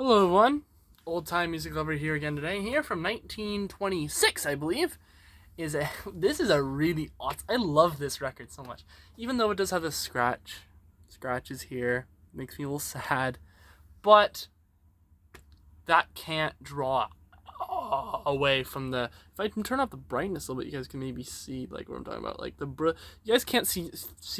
Hello, everyone. Old time music lover here again today. Here from 1926, I believe. This is a really awesome. I love this record so much, even though it does have a scratches here. Makes me a little sad, but that can't draw away from the. If I can turn up the brightness a little bit, you guys can maybe see like what I'm talking about. Like you guys can't see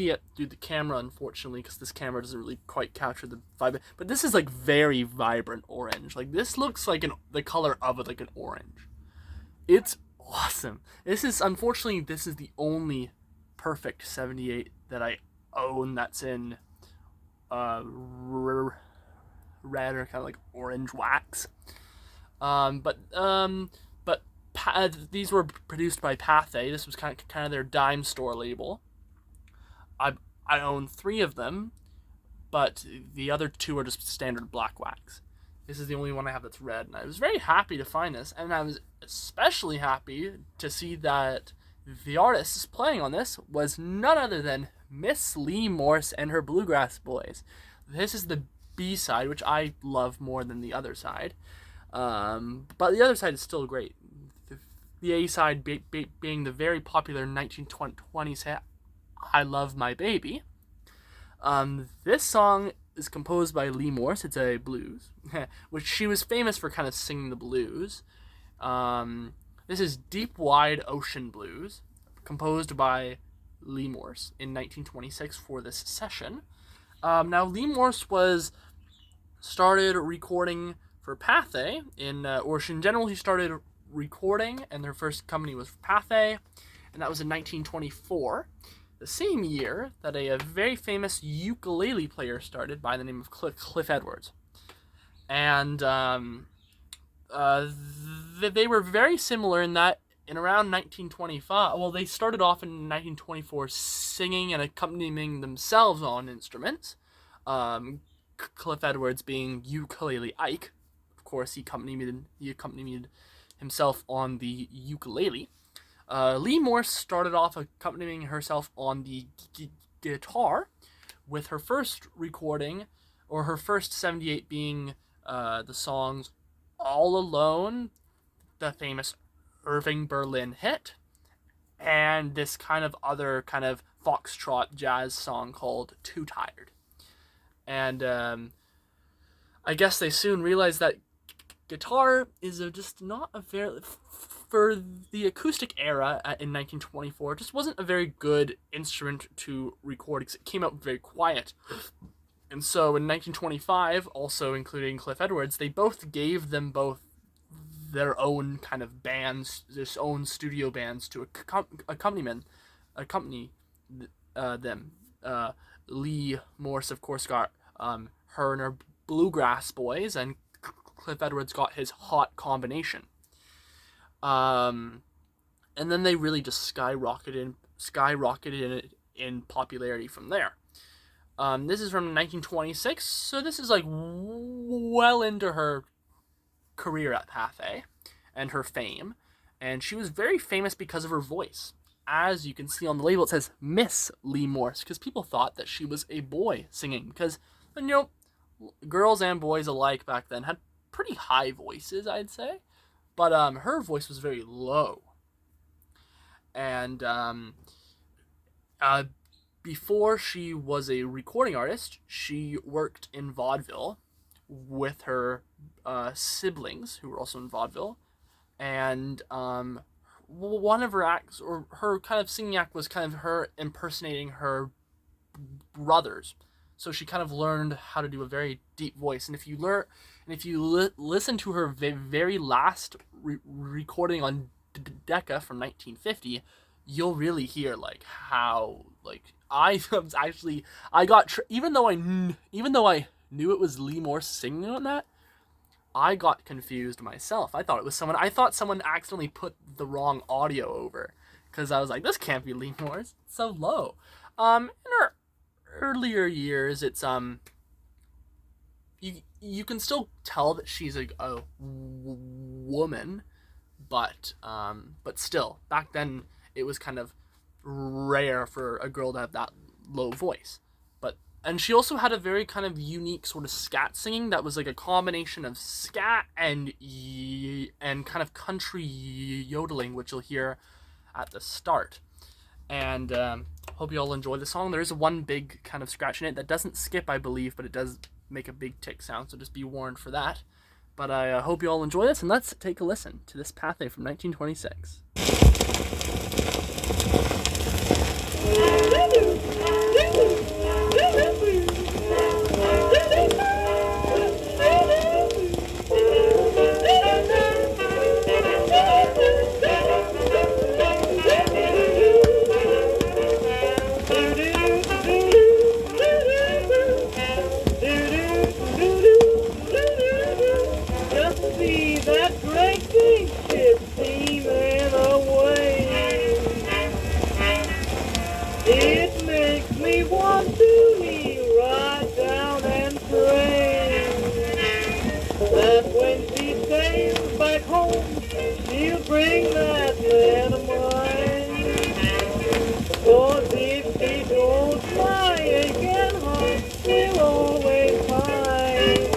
it through the camera, unfortunately, because this camera doesn't really quite capture the vibe. But this is like very vibrant orange. Like this looks like the color of it, like an orange. It's awesome. This is the only perfect 78 that I own that's in uh red or kind of like orange wax. Um, but um, but these were produced by Pathé. This was kind of their dime store label. I I own three of them, but the other two are just standard black wax. This is the only one I have that's red, and I was very happy to find this, and I was especially happy to see that the artist playing on this was none other than Miss Lee Morse and her Bluegrass Boys. This is the B side, which I love more than the other side. But the other side is still great. The A side being the very popular 1920s hit, I Love My Baby. This song is composed by Lee Morse. It's a blues, which she was famous for kind of singing the blues. This is Deep Wide Ocean Blues, composed by Lee Morse in 1926 for this session. Now, Lee Morse was started recording for Pathé or in general, he started recording, and their first company was Pathé, and that was in 1924, the same year that a very famous ukulele player started by the name of Cliff Edwards. And they were very similar in that in around 1925, well, they started off in 1924 singing and accompanying themselves on instruments. Cliff Edwards being ukulele Ike. Of course, he accompanied himself on the ukulele. Lee Morse started off accompanying herself on the guitar, with her first recording, or her first 78 being the songs All Alone, the famous Irving Berlin hit, and this kind of other kind of foxtrot jazz song called Too Tired. And I guess they soon realized that guitar is just not a very, for the acoustic era in 1924, just wasn't a very good instrument to record because it came out very quiet. And so in 1925, also including Cliff Edwards, they both gave them both their own kind of bands, their own studio bands to accompany them. Lee Morse, of course, got her and her Bluegrass Boys, and Cliff Edwards got his Hot Combination. And then they really just skyrocketed in popularity from there. This is from 1926, so this is like well into her career at Pathé and her fame. And she was very famous because of her voice. As you can see on the label, it says Miss Lee Morse, because people thought that she was a boy singing. Because, girls and boys alike back then had pretty high voices, I'd say. But her voice was very low. And before she was a recording artist, she worked in vaudeville with her siblings, who were also in vaudeville. And one of her acts, or her kind of singing act, was kind of her impersonating her brothers. So she kind of learned how to do a very deep voice. And if you listen to her very last recording on Decca from 1950, you'll really hear like how like I was actually I got even though I knew it was Lee Morse singing on that, I got confused myself. I thought someone accidentally put the wrong audio over, because I was like, this can't be Lee Morse. It's so low. In her earlier years, it's you can still tell that she's a woman, but still back then it was kind of rare for a girl to have that low voice. But And she also had a very kind of unique sort of scat singing that was like a combination of scat and kind of country yodeling, which you'll hear at the start. And hope you all enjoy the song. There is one big kind of scratch in it that doesn't skip, I believe, but it does make a big tick sound, so just be warned for that. But I hope you all enjoy this, and let's take a listen to this Pathé from 1926. It makes me want to kneel right down and pray that when she sails back home, she'll bring that man of mine. 'Cause if she don't, my aching heart will always pine.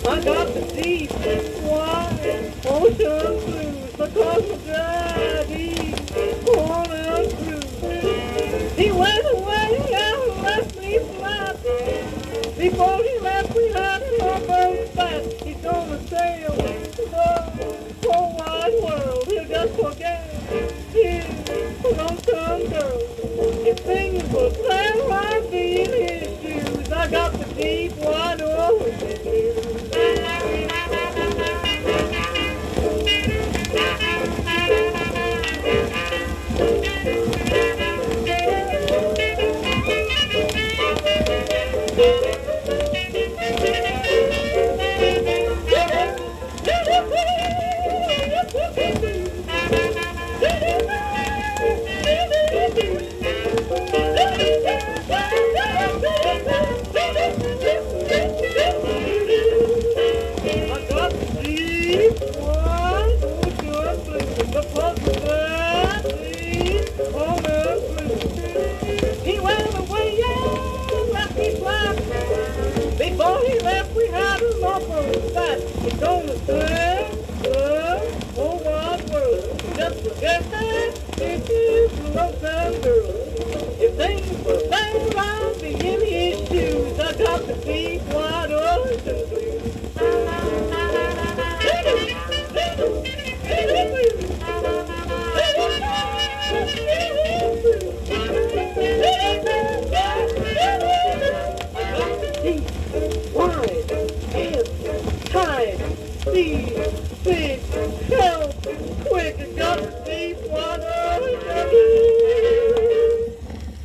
I got the deep, wide ocean blues because my daddy on a cruise. He went away and left me flat. Before he left, we had an almost fast. He's gonna sail the whole wide world. He'll just forget his lonesome girl. If things were fair, I'd be in his shoes. I got the deep, wide ocean blues. Before he left, we had an awful fight. He's gonna serve the whole wide world. Just forget that if you lonesome girl. If things were fair, I'd be in his shoes. I got the deep, wide ocean blues. Wide, and time, speed, big, help, quick, I got to